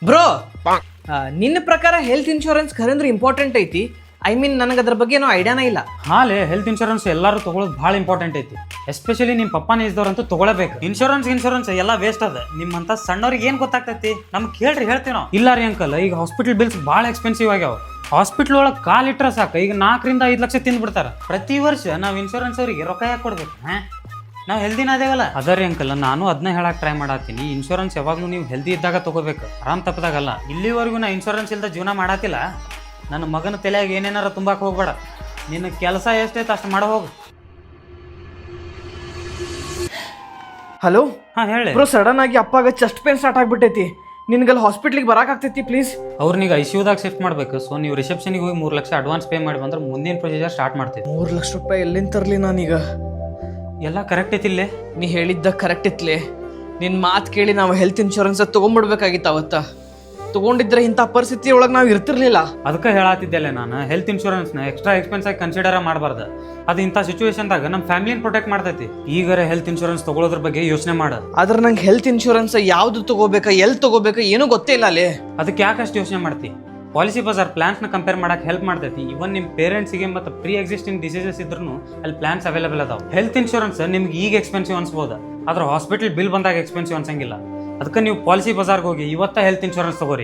Bro ನಿನ್ನ ಪ್ರಕಾರ health insurance ಖರೇಂದ್ರ important ಐತಿ. ಐ ಮೀನ್ ನನಗೆ ಅದ್ರ ಬಗ್ಗೆ ಏನೋ ಐಡಿಯಾನೇ ಇಲ್ಲ. ಹಾಲೆ ಹೆಲ್ತ್ ಇನ್ಶೂರೆನ್ಸ್ ಎಲ್ಲರೂ ತಗೊಳ್ಳೋದು ಭಾಳ ಇಂಪಾರ್ಟೆಂಟ್ ಐತಿ. ಎಸ್ಪೆಷಲಿ ನಿಮ್ಮ ಪಪ್ಪನ ಏಜ್ದವ್ರಂತೂ ತಗೊಳ್ಳೇಬೇಕು. ಇನ್ಶೂರೆನ್ಸ್ ಎಲ್ಲ ವೇಸ್ಟ್ ಅದ. ನಿಮ್ಮಂತ ಸಣ್ಣವ್ರಿಗೆ ಏನು ಗೊತ್ತಾಗ್ತೈತಿ? ನಮ್ಗೆ ಕೇಳ್ರಿ ಹೇಳ್ತೀವಿ ನಾವು. ಇಲ್ಲ ರೀ ಅಂಕಲ್, ಈಗ ಹಾಸ್ಪಿಟಲ್ ಬಿಲ್ಸ್ ಭಾಳ ಎಕ್ಸ್ಪೆನ್ಸಿವ್ ಆಗ್ಯಾವ. ಹಾಸ್ಪಿಟ್ಲ್ ಒಳಗೆ ಕಾಲಿಟ್ರೆ ಸಾಕು ಈಗ 4 ರಿಂದ 5 ಲಕ್ಷ ತಿಂದ್ಬಿಡ್ತಾರೆ. ಪ್ರತಿ ವರ್ಷ ನಾವು ಇನ್ಶೂರೆನ್ಸ್ ಅವರಿಗೆ ರೊಕ್ಕ ಯಾಕೆ ಕೊಡ್ಬೇಕು? ನಾವು ಹೆಲ್ದಿನ ಅದೇವಲ್ಲ. ಅದರಿ ಅಂಕಲ್, ನಾನು ಅದನ್ನ ಹೇಳಕ್ ಟ್ರೈ ಮಾಡತ್ತೀನಿ. ಇನ್ಶೂರೆನ್ಸ್ ಯಾವಾಗಲೂ ನೀವು ಹೆಲ್ದಿ ಇದ್ದಾಗ ತಗೋಬೇಕು, ಆರಾಮ್ ತಪ್ಪದಾಗಲ್ಲ. ಇಲ್ಲಿವರೆಗೂ ನಾ ಇನ್ಶೂರೆನ್ಸ್ ಇಲ್ದ ಜೀವನ ಮಾಡತ್ತಿಲ್ಲ. ನನ್ನ ಮಗನ ತಲೆಯಾಗ ಏನೇನಾರ ತುಂಬಾಕ್ ಹೋಗ್ಬೇಡ. ನಿನ್ನ ಕೆಲಸ ಎಷ್ಟೈತೆ ಅಷ್ಟು ಮಾಡೋ ಹೋಗು. ಹಲೋ, ಹೇಳಿ ಬ್ರೋ. ಸಡನ್ ಆಗಿ ಅಪ್ಪಾಗ ಚೆಸ್ಟ್ ಪೇನ್ ಸ್ಟಾರ್ಟ್ ಆಗ್ಬಿಟ್ಟೈತಿ. ನಿನ್ಗಲ್ಲಿ ಹಾಸ್ಪಿಟ್ಲಿಗೆ ಬರಾಕಾಗ್ತೈತಿ ಪ್ಲೀಸ್? ಅವ್ರನ್ನೀಗ ICUದಾಗ ಶಿಫ್ಟ್ ಮಾಡಬೇಕು. ಸೊ ನೀವು ರಿಸೆಪ್ಷನ್ಗೆ ಹೋಗಿ 3 ಲಕ್ಷ ಅಡ್ವಾನ್ಸ್ ಪೇ ಮಾಡಿ ಬಂದ್ರೆ ಮುಂದಿನ ಪ್ರೊಸೀಜರ್ ಸ್ಟಾರ್ಟ್ ಮಾಡ್ತೀವಿ. 3 ಲಕ್ಷ ರೂಪಾಯಿ ಎಲ್ಲಿಂದ ತರಲಿ ನಾನೀಗ? ಎಲ್ಲ ಕರೆಕ್ಟ್ ಐತಿಲ್ಲೇ? ನೀ ಹೇಳಿದ್ದ ಕರೆಕ್ಟ್ ಇತ್ಲೆ. ನಿನ್ನ ಮಾತು ಕೇಳಿ ನಾವು ಹೆಲ್ತ್ ಇನ್ಶೂರೆನ್ಸ್ ತೊಗೊಂಡ್ಬಿಡ್ಬೇಕಾಗಿತ್ತು. ಅವತ್ತ ತೊಗೊಂಡಿದ್ರೆ ಇಂಥ ಪರಿಸ್ಥಿತಿ ಒಳಗೆ ನಾವು ಇರ್ತಿರ್ಲಿಲ್ಲ. ಅದಕ್ಕೆ ಹೇಳತ್ತಿದ್ದೆಲ್ಲ ನಾನು, ಹೆಲ್ತ್ ಇನ್ಶೂರೆನ್ಸ್ನ ಎಕ್ಸ್ಟ್ರಾ ಎಕ್ಸ್ಪೆನ್ಸ್ ಆಗಿ ಕನ್ಸಿಡರ್ ಮಾಡಬಾರ್ದು. ಅದು ಇಂಥ ಸಿಚುವೇಶನ್ದಾಗ ನಮ್ಮ ಫ್ಯಾಮಿಲಿನ ಪ್ರೊಟೆಕ್ಟ್ ಮಾಡ್ತೈತಿ. ಈಗರೆ ಹೆಲ್ತ್ ಇನ್ಶೂರೆನ್ಸ್ ತಗೊಳ್ಳೋದ್ರ ಬಗ್ಗೆ ಯೋಚನೆ ಮಾಡ. ಆದ್ರೆ ನಂಗೆ ಹೆಲ್ತ್ ಇನ್ಶೂರೆನ್ಸ್ ಯಾವ್ದು ತಗೋಬೇಕಾ, ಎಲ್ಲಿ ತಗೋಬೇಕಾ ಏನೂ ಗೊತ್ತೇ ಇಲ್ಲ ಅಲ್ಲೇ. ಅದಕ್ಕೆ ಯಾಕಷ್ಟು ಯೋಚನೆ ಮಾಡ್ತಿ? ಪಾಲಿಸಿ ಬಜಾರ್ ಪ್ಲಾನ್ಸ್ನ ಕಂಪೇರ್ ಮಾಡಕ್ಕೆ ಹೆಲ್ಪ್ ಮಾಡ್ತೈತಿ. ಇವನ್ ನಿಮ್ಮ ಪೇರೆಂಟ್ಸಿಗೆ ಮತ್ತು ಪ್ರೀ ಎಕ್ಸಿಸ್ಟಿಂಗ್ ಡಿಸೀಸಸ್ ಇದ್ರೂ ಅಲ್ಲಿ ಪ್ಲಾನ್ಸ್ ಅವೈಲೇಬಲ್ ಅದಾವೆ. ಹೆಲ್ತ್ ಇನ್ಶೂರೆನ್ಸ್ ನಿಮ್ಗೆ ಈಗ ಎಕ್ಸ್ಪೆನ್ಸಿವ್ ಅನ್ಸ್ಬೋದು, ಆದ್ರೆ ಹಾಸ್ಪಿಟಲ್ ಬಿಲ್ ಬಂದಾಗ ಎಕ್ಸ್ಪೆನ್ಸಿವ್ ಅನ್ಸಂಗಿಲ್ಲ. ಅದಕ್ಕೆ ನೀವು ಪಾಲಿಸಿ ಬಜಾರ್ಗೆ ಹೋಗಿ ಇವತ್ತ ಹೆಲ್ತ್ ಇನ್ಶೂರೆನ್ಸ್ ತಗೋರಿ.